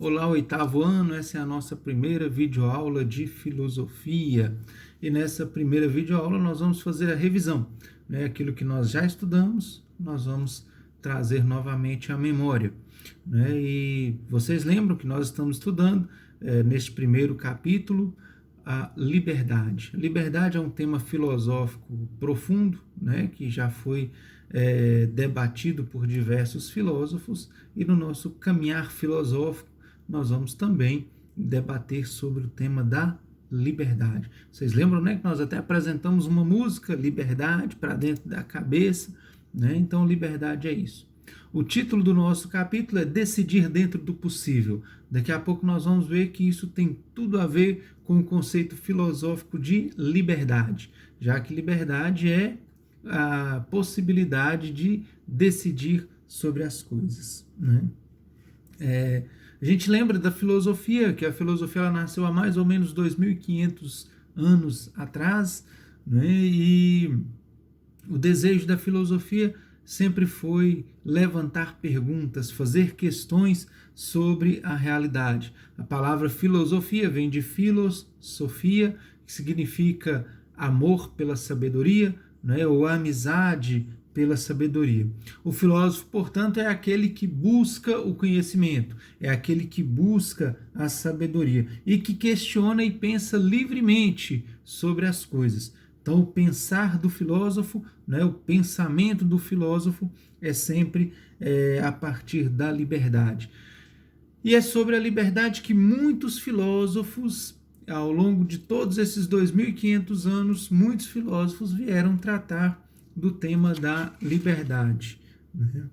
Olá, oitavo ano, essa é a nossa primeira videoaula de filosofia. E nessa primeira videoaula nós vamos fazer a revisão, né? Aquilo que nós já estudamos, nós vamos trazer novamente à memória, né? E vocês lembram que nós estamos estudando, neste primeiro capítulo, a liberdade. Liberdade é um tema filosófico profundo, né? Que já foi debatido por diversos filósofos, e no nosso caminhar filosófico nós vamos também debater sobre o tema da liberdade. Vocês lembram, né, que nós até apresentamos uma música, Liberdade, para dentro da cabeça, né? Então, liberdade é isso. O título do nosso capítulo é Decidir dentro do possível. Daqui a pouco nós vamos ver que isso tem tudo a ver com o conceito filosófico de liberdade, já que liberdade é a possibilidade de decidir sobre as coisas, né? A gente lembra da filosofia, que a filosofia ela nasceu há mais ou menos 2.500 anos atrás, né? E o desejo da filosofia sempre foi levantar perguntas, fazer questões sobre a realidade. A palavra filosofia vem de philos, sofia, que significa amor pela sabedoria, né? Ou amizade pela sabedoria. O filósofo, portanto, é aquele que busca o conhecimento, é aquele que busca a sabedoria e que questiona e pensa livremente sobre as coisas. Então, o pensar do filósofo, né, o pensamento do filósofo é sempre a partir da liberdade. E é sobre a liberdade que muitos filósofos, ao longo de todos esses 2.500 anos, muitos filósofos vieram tratar do tema da liberdade, né?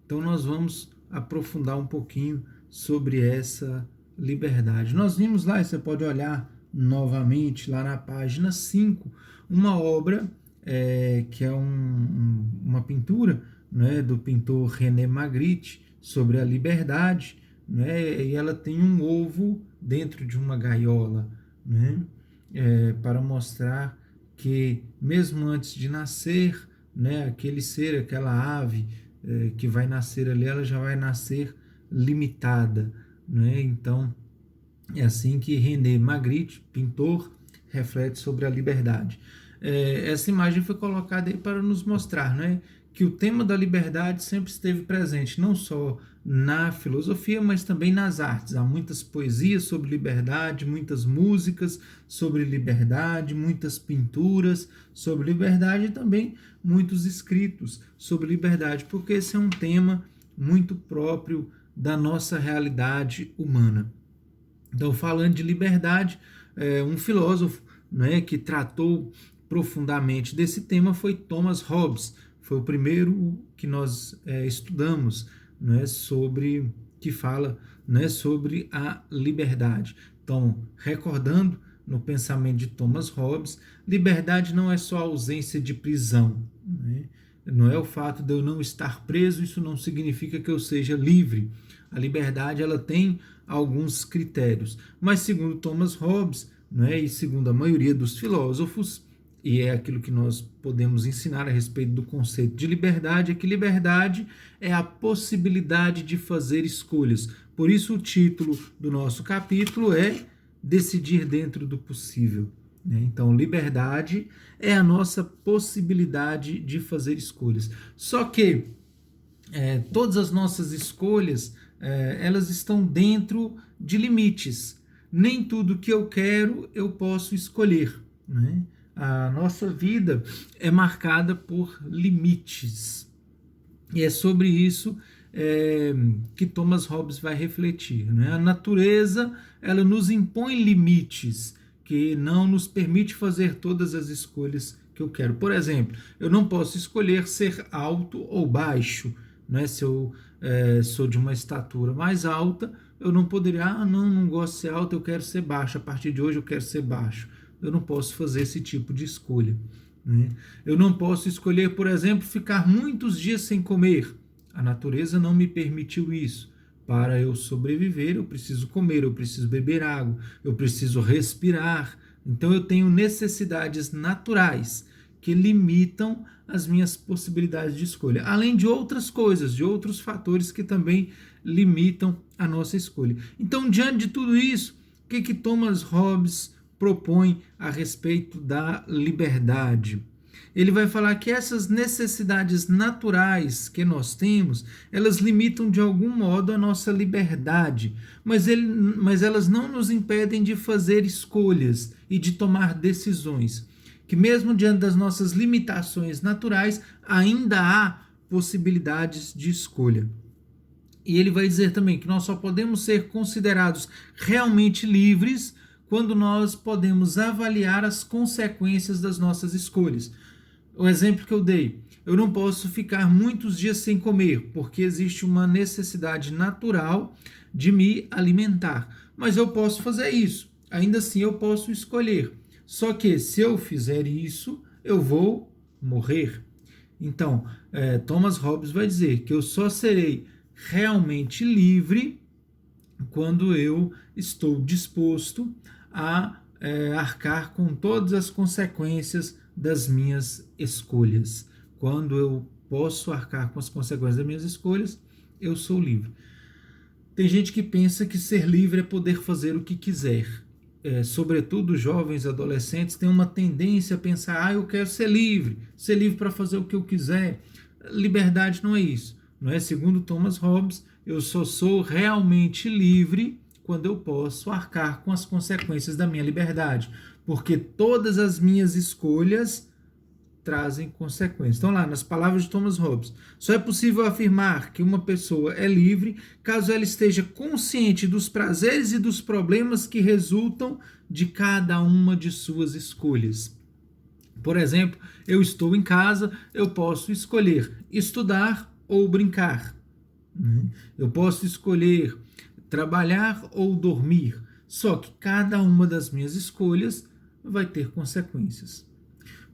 Então nós vamos aprofundar um pouquinho sobre essa liberdade. Nós vimos lá, você pode olhar novamente lá na página 5, uma obra que é uma pintura, né, do pintor René Magritte sobre a liberdade, né, e ela tem um ovo dentro de uma gaiola, né, para mostrar que mesmo antes de nascer, né, aquele ser, aquela ave que vai nascer ali, ela já vai nascer limitada, né? Então é assim que René Magritte, pintor, reflete sobre a liberdade. Essa imagem foi colocada aí para nos mostrar, né, que o tema da liberdade sempre esteve presente, não só na filosofia, mas também nas artes. Há muitas poesias sobre liberdade, muitas músicas sobre liberdade, muitas pinturas sobre liberdade e também muitos escritos sobre liberdade, porque esse é um tema muito próprio da nossa realidade humana. Então, falando de liberdade, um filósofo, né, que tratou profundamente desse tema foi Thomas Hobbes. Foi o primeiro que nós estudamos, né, que fala, né, sobre a liberdade. Então, recordando no pensamento de Thomas Hobbes, liberdade não é só a ausência de prisão, né? Não é o fato de eu não estar preso, isso não significa que eu seja livre. A liberdade ela tem alguns critérios, mas segundo Thomas Hobbes, né, e segundo a maioria dos filósofos, e é aquilo que nós podemos ensinar a respeito do conceito de liberdade, é que liberdade é a possibilidade de fazer escolhas. Por isso o título do nosso capítulo é Decidir dentro do possível. Então, liberdade é a nossa possibilidade de fazer escolhas. Só que todas as nossas escolhas, elas estão dentro de limites. Nem tudo que eu quero eu posso escolher, né? A nossa vida é marcada por limites. E é sobre isso que Thomas Hobbes vai refletir, né? A natureza ela nos impõe limites que não nos permite fazer todas as escolhas que eu quero. Por exemplo, eu não posso escolher ser alto ou baixo, né? Se eu sou de uma estatura mais alta, eu não poderia, não gosto de ser alto, eu quero ser baixo, a partir de hoje eu quero ser baixo. Eu não posso fazer esse tipo de escolha, né? Eu não posso escolher, por exemplo, ficar muitos dias sem comer. A natureza não me permitiu isso. Para eu sobreviver, eu preciso comer, eu preciso beber água, eu preciso respirar. Então eu tenho necessidades naturais que limitam as minhas possibilidades de escolha, além de outras coisas, de outros fatores que também limitam a nossa escolha. Então, diante de tudo isso, o que Thomas Hobbes propõe a respeito da liberdade? Ele vai falar que essas necessidades naturais que nós temos, elas limitam de algum modo a nossa liberdade, mas elas não nos impedem de fazer escolhas e de tomar decisões. Que mesmo diante das nossas limitações naturais, ainda há possibilidades de escolha. E ele vai dizer também que nós só podemos ser considerados realmente livres quando nós podemos avaliar as consequências das nossas escolhas. O exemplo que eu dei, eu não posso ficar muitos dias sem comer, porque existe uma necessidade natural de me alimentar. Mas eu posso fazer isso, ainda assim eu posso escolher. Só que se eu fizer isso, eu vou morrer. Então, Thomas Hobbes vai dizer que eu só serei realmente livre quando eu estou disposto a arcar com todas as consequências das minhas escolhas. Quando eu posso arcar com as consequências das minhas escolhas, eu sou livre. Tem gente que pensa que ser livre é poder fazer o que quiser. Sobretudo jovens, adolescentes, têm uma tendência a pensar, eu quero ser livre para fazer o que eu quiser. Liberdade não é isso. Não é? Segundo Thomas Hobbes, eu só sou realmente livre quando eu posso arcar com as consequências da minha liberdade, porque todas as minhas escolhas trazem consequências. Então lá, nas palavras de Thomas Hobbes, só é possível afirmar que uma pessoa é livre caso ela esteja consciente dos prazeres e dos problemas que resultam de cada uma de suas escolhas. Por exemplo, eu estou em casa, eu posso escolher estudar ou brincar. Eu posso escolher trabalhar ou dormir. Só que cada uma das minhas escolhas vai ter consequências.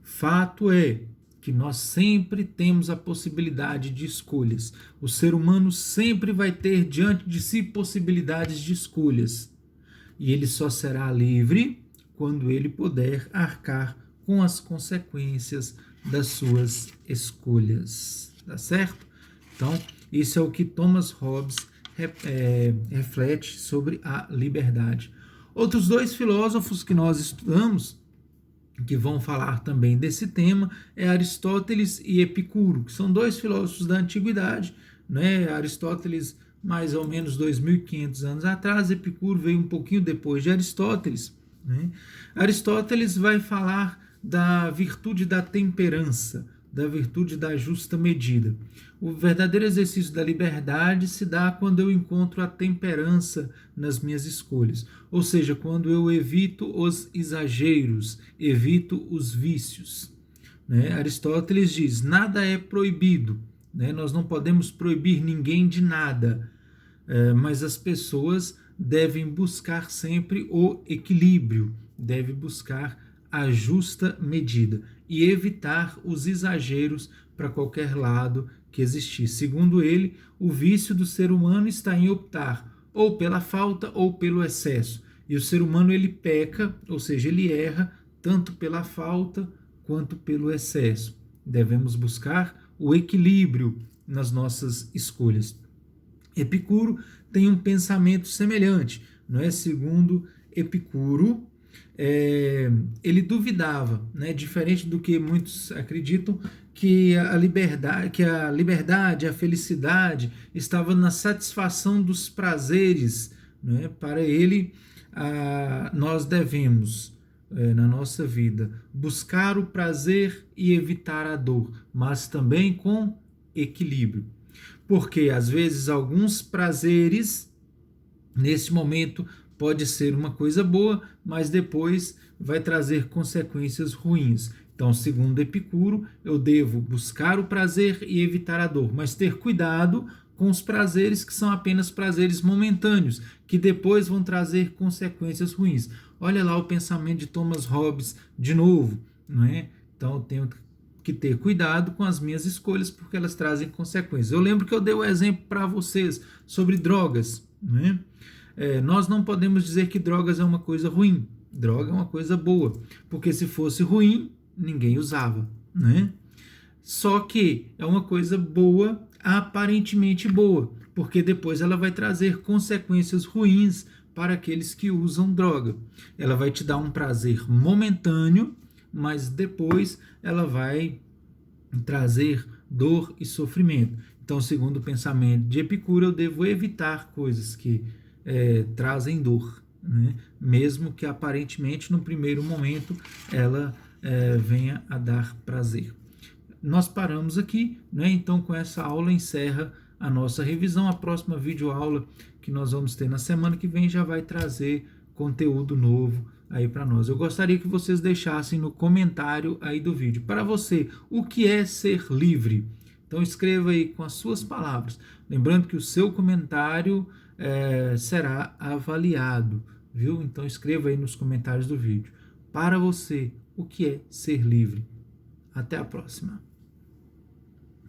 Fato é que nós sempre temos a possibilidade de escolhas. O ser humano sempre vai ter diante de si possibilidades de escolhas. E ele só será livre quando ele puder arcar com as consequências das suas escolhas. Tá certo? Então, isso é o que Thomas Hobbes reflete sobre a liberdade. Outros dois filósofos que nós estudamos, que vão falar também desse tema, é Aristóteles e Epicuro, que são dois filósofos da antiguidade, né? Aristóteles mais ou menos 2.500 anos atrás, Epicuro veio um pouquinho depois de Aristóteles, né? Aristóteles vai falar da virtude da temperança, da virtude da justa medida. O verdadeiro exercício da liberdade se dá quando eu encontro a temperança nas minhas escolhas, ou seja, quando eu evito os exageros, evito os vícios. Né? Aristóteles diz, nada é proibido, né? Nós não podemos proibir ninguém de nada, mas as pessoas devem buscar sempre o equilíbrio, devem buscar a justa medida e evitar os exageros para qualquer lado que existir. Segundo ele, o vício do ser humano está em optar ou pela falta ou pelo excesso. E o ser humano ele peca, ou seja, ele erra tanto pela falta quanto pelo excesso. Devemos buscar o equilíbrio nas nossas escolhas. Epicuro tem um pensamento semelhante, não é? Segundo Epicuro, ele duvidava, né, diferente do que muitos acreditam, que a liberdade, a felicidade estava na satisfação dos prazeres, né? Para ele, nós devemos, na nossa vida, buscar o prazer e evitar a dor, mas também com equilíbrio. Porque, às vezes, alguns prazeres, nesse momento, pode ser uma coisa boa, mas depois vai trazer consequências ruins. Então, segundo Epicuro, eu devo buscar o prazer e evitar a dor, mas ter cuidado com os prazeres que são apenas prazeres momentâneos, que depois vão trazer consequências ruins. Olha lá o pensamento de Thomas Hobbes de novo, não é? Então, eu tenho que ter cuidado com as minhas escolhas, porque elas trazem consequências. Eu lembro que eu dei o exemplo para vocês sobre drogas, não é? Nós não podemos dizer que drogas é uma coisa ruim. Droga é uma coisa boa, porque se fosse ruim, ninguém usava, né? Só que é uma coisa boa, aparentemente boa, porque depois ela vai trazer consequências ruins para aqueles que usam droga. Ela vai te dar um prazer momentâneo, mas depois ela vai trazer dor e sofrimento. Então, segundo o pensamento de Epicuro, eu devo evitar coisas que trazem dor, né? Mesmo que aparentemente no primeiro momento ela venha a dar prazer. Nós paramos aqui, né? Então com essa aula encerra a nossa revisão. A próxima videoaula que nós vamos ter na semana que vem já vai trazer conteúdo novo aí para nós. Eu gostaria que vocês deixassem no comentário aí do vídeo, para você, o que é ser livre? Então escreva aí com as suas palavras. Lembrando que o seu comentário será avaliado, viu? Então escreva aí nos comentários do vídeo. Para você, o que é ser livre? Até a próxima.